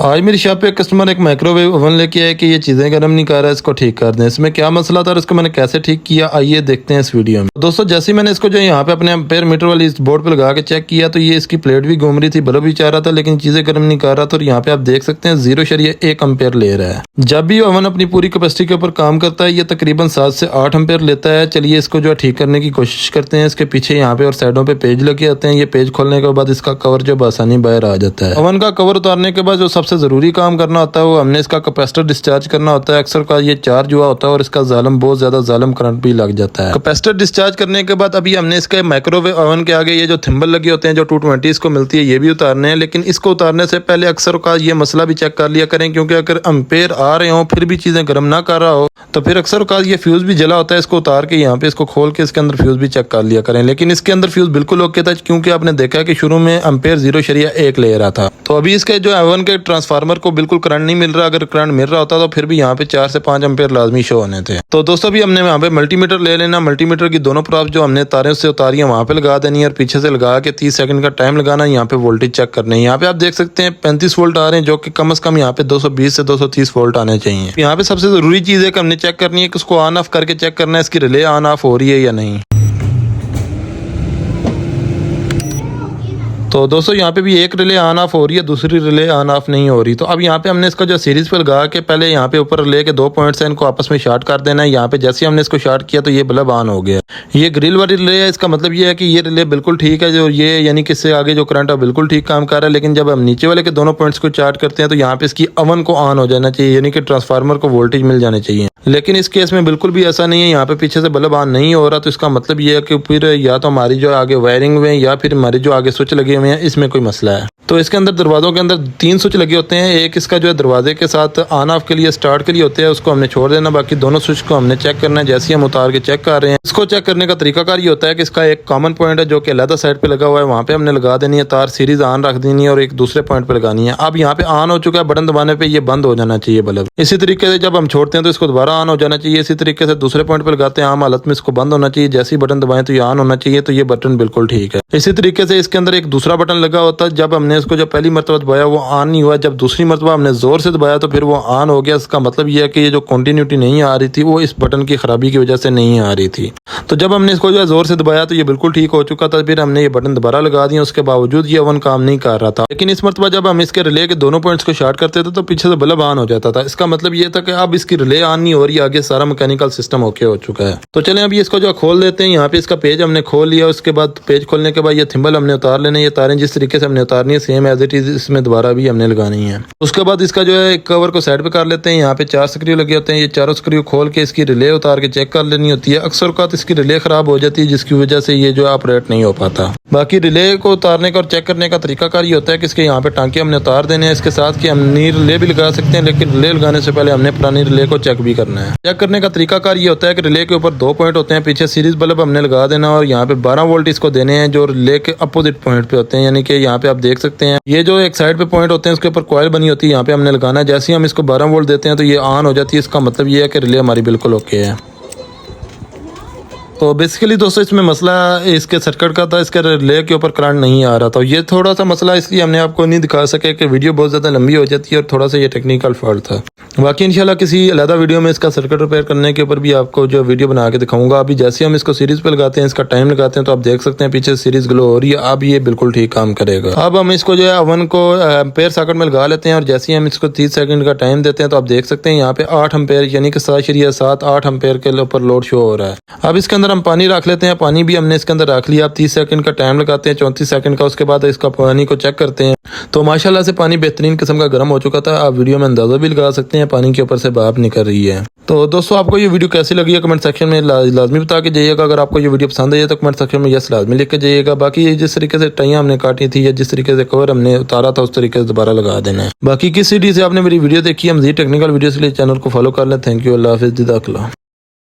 आज मेरी शॉप पे कस्टमर एक माइक्रोवेव ओवन लेके आया कि ये चीज़ें गर्म नहीं कर रहा है, इसको ठीक कर दें। इसमें क्या मसला था और इसको मैंने कैसे ठीक किया, आइए देखते हैं इस वीडियो में। दोस्तों जैसे ही मैंने इसको जो यहाँ पे अपने एम्पेयर मीटर वाली इस बोर्ड पे लगा के चेक किया तो ये इसकी प्लेट भी घूम रही थी, बल्ब भी चाह रहा था, लेकिन चीज़ें गर्म नहीं कर रहा था। और यहाँ पे आप देख सकते हैं 0.1 एम्पेयर ले रहा है। जब भी ओवन अपनी पूरी कैपेसिटी के ऊपर काम करता है ये तकरीबन 7 से 8 एम्पेयर लेता है। चलिए इसको जो ठीक करने की कोशिश करते हैं। इसके पीछे यहाँ पे और साइडों पे पेज लगे आते हैं। ये पेज खोलने के बाद इसका कवर जो आसानी बाहर आ जाता है। ओवन का कवर उतारने के बाद जो सबसे जरूरी काम करना होता है वो हमने इसका कैपेसिटर डिस्चार्ज करना होता है। अक्सर का ये चार्ज हुआ होता है और इसका बहुत ज्यादा जालिम करंट भी लग जाता है। कैपेसिटर डिस्चार्ज करने के बाद अभी हमने इसके माइक्रोवेव ओवन के आगे ये जो थिम्बल लगे होते हैं जो 220 इसको मिलती है ये भी उतारने हैं। लेकिन इसको उतारने से पहले अक्सर का ये मसला भी चेक कर लिया करें, क्योंकि अगर एम्पेयर आ रहे हो फिर भी चीजें गर्म ना कर रहा हो तो फिर अक्सर का ये फ्यूज भी जला होता है। इसको उतार के यहाँ पे इसको खोल के इसके अंदर फ्यूज भी चेक कर लिया करें। लेकिन इसके अंदर फ्यूज बिल्कुल ओके था, क्योंकि आपने देखा कि शुरू में एम्पेयर 0.1 ले रहा था। तो अभी इसके जो ओवन के ट्रांसफार्मर को बिल्कुल करंट नहीं मिल रहा। अगर करंट मिल रहा होता तो फिर भी यहाँ पे 4 से 5 एम्पेयर लाजमी शो होने थे। तो दोस्तों अभी हमने यहाँ पे मल्टीमीटर ले लेना। मल्टीमीटर की दोनों तरफ जो हमने तारें से उतारी है वहाँ पे लगा देनी है और पीछे से लगा के 30 सेकंड का टाइम लगाना। यहाँ पे वोल्टेज चेक करने हैं। यहाँ पे आप देख सकते हैं 35 वोल्ट आ रहे हैं, जो कि कम से कम यहाँ पे 220 से 230 वोल्ट आने चाहिए। यहाँ पे सबसे जरूरी चीज है कि हमने चेक करनी है कि उसको ऑन ऑफ करके चेक करना है इसकी रिले ऑन ऑफ हो रही है या नहीं। तो दोस्तों यहाँ पे भी एक रिले ऑन ऑफ हो रही है, दूसरी रिले ऑन ऑफ नहीं हो रही। तो अब यहाँ पे हमने इसका जो सीरीज पे लगा के पहले यहाँ पे ऊपर रिले के 2 पॉइंट्स हैं, इनको आपस में शॉर्ट कर देना है। यहाँ पे जैसे ही हमने इसको शॉर्ट किया तो ये बल्ब ऑन हो गया। ये ग्रिल वाली रिले है, इसका मतलब ये है कि ये रिले बिल्कुल ठीक है। जो ये यानी कि इससे आगे जो करंट है बिल्कुल ठीक काम कर रहा है। लेकिन जब हम नीचे वाले के दोनों पॉइंट्स को चार्ट करते हैं तो यहाँ पे इसकी ओवन को ऑन हो जाना चाहिए, यानी कि ट्रांसफार्मर को वोल्टेज मिल जाने चाहिए। लेकिन इस केस में बिल्कुल भी ऐसा नहीं है। यहाँ पे पीछे से बल्ब ऑन नहीं हो रहा, तो इसका मतलब ये है कि फिर या तो हमारी जो आगे वायरिंग में या फिर हमारे जो आगे स्विच लगे हुए हैं इसमें कोई मसला है। तो इसके अंदर दरवाजों के अंदर 3 स्विच लगे होते हैं। एक इसका जो है दरवाजे के साथ ऑन ऑफ के लिए स्टार्ट के लिए होते हैं, उसको हमने छोड़ देना। बाकी दोनों स्विच को हमने चेक करना है। जैसे ही हम उतार के चेक कर रहे हैं, इसको चेक करने का तरीकाकार ये होता है कि इसका एक कॉमन पॉइंट है जो कि अलग साइड पे लगा हुआ है, वहाँ पे हमने लगा देनी है तार, सीरीज ऑन रख देनी है और एक दूसरे पॉइंट पे लगानी है। अब यहाँ पे ऑन हो चुका है, बटन दबाने पे ये बंद हो जाना चाहिए बल्ब। इसी तरीके से जब हम छोड़ते हैं तो इसको दोबारा ऑन हो जाना चाहिए। इसी तरीके से दूसरे पॉइंट पे लगाते हैं, आम हालत में इसको बंद होना चाहिए। जैसे ही बटन दबाएं तो ये ऑन होना चाहिए, तो ये बटन बिल्कुल ठीक है। इसी तरीके से इसके अंदर एक दूसरा बटन लगा होता है। जब हमने इसको जो पहली मरतबा दबाया वो ऑन नहीं हुआ, जब दूसरी मरतबा हमने जोर से दबाया तो फिर वो ऑन हो गया। इसका मतलब ये है कि ये जो कंटिन्यूटी नहीं आ रही थी वो इस बटन की खराबी की वजह से नहीं आ रही थी। तो जब हमने इसको जो है जोर से दबाया तो ये बिल्कुल ठीक हो चुका था। फिर हमने ये बटन दोबारा लगा दिया, उसके बावजूद ये ओवन काम नहीं कर रहा था। लेकिन इस मरतबा जब हम इसके रिले के दोनों पॉइंट्स को शॉर्ट करते थे तो पीछे से बल्ब ऑन हो जाता था। इसका मतलब ये था कि अब इसकी रिले ऑन नहीं हो रही, आगे सारा मैकेनिकल सिस्टम ओके हो चुका है। तो चलें अभी इसको जो खोल देते हैं। यहाँ पे इसका पेज हमने खोल लिया। उसके बाद पेज खोलने के बाद ये थिम्बल हमने उतार लेने। ये तारें जिस तरीके से हमने उतारनी है सेम एज इट इज इसमें दोबारा भी हमने लगानी है। उसके बाद इसका जो है कवर को साइड पे कर लेते हैं। यहाँ पे 4 स्क्रू लगे होते हैं। ये चारों स्क्रू खोल के इसकी रिले उतार के चेक कर लेनी होती है। अक्सर का इसकी रिले खराब हो जाती है, जिसकी वजह से ये जो ऑपरेट नहीं हो पाता। बाकी रिले को उतारने का और चेक करने का तरीकाकार ये होता है कि इसके यहाँ पे टांके हमने उतार देने हैं। इसके साथ कि हम नई रिले भी लगा सकते हैं, लेकिन रिले लगाने से पहले हमने पुरानी रिले को चेक भी करना है। चेक करने का तरीकाकार ये होता है कि रिले के ऊपर 2 पॉइंट होते हैं, पीछे सीरीज बल्ब हमने लगा देना और यहाँ पे 12 वोल्ट इसको देने हैं जो रिले के अपोजिट पॉइंट पे होते हैं। यानी कि यहाँ पे आप देख सकते हैं ये जो एक साइड पे पॉइंट होते हैं उसके ऊपर कॉइल बनी होती है, यहाँ पे हमने लगाना है। जैसे ही हम इसको 12 वोल्ट देते हैं तो ये ऑन हो जाती है। इसका मतलब ये है कि रिले हमारी बिल्कुल ओके है। तो बेसिकली दोस्तों इसमें मसला इसके सर्किट का था, इसके रिले के ऊपर करंट नहीं आ रहा था। ये थोड़ा सा मसला इसलिए हमने आपको नहीं दिखा सके कि वीडियो बहुत ज़्यादा लंबी हो जाती है और थोड़ा सा ये टेक्निकल फॉल्ट था। बाकी इंशाल्लाह किसी अलग वीडियो में इसका सर्किट रिपेयर करने के ऊपर भी आपको जो वीडियो बना के दिखाऊंगा। अभी जैसे हम इसको सीरीज पे लगाते हैं, इसका टाइम लगाते हैं तो आप देख सकते हैं पीछे सीरीज ग्लो हो रही है। अब ये बिल्कुल ठीक काम करेगा। अब हम इसको जो है ओवन को एम्पेयर सॉकेट में लगा लेते हैं और जैसे ही हम इसको 30 सेकंड का टाइम देते हैं तो आप देख सकते हैं यहाँ पे 8 एम्पेयर यानी कि 7.7-8 एम्पेयर के ऊपर लोड शो हो रहा है। अब इसके अंदर हम पानी रख लेते हैं। पानी भी हमने इसके अंदर रख लिया। आप 30 सेकंड का टाइम लगाते हैं, 34 सेकंड का। उसके बाद इसका पानी को चेक करते हैं तो माशाल्लाह से पानी बेहतरीन किस्म का गर्म हो चुका था। आप वीडियो में अंदाजा भी लगा सकते हैं पानी के ऊपर से भाप निकल रही है। तो दोस्तों आपको ये वीडियो कैसी लगी है कमेंट सेक्शन में लाजमी बता के जाइएगा। अगर आपको ये वीडियो पसंद आई है तो कमेंट सेक्शन में यस लाजमी लिख के जाइएगा। बाकी ये जिस तरीके से टाइयां हमने काटी थी या जिस तरीके से कवर हमने उतारा था उस तरीके से दोबारा लगा देना है। बाकी किस सीडी से आपने मेरी वीडियो देखी है, मज़ीद टेक्निकल वीडियोस के लिए चैनल को फॉलो कर लें। थैंक यू, अल्लाह हाफिज़, जज़ाकल्लाह।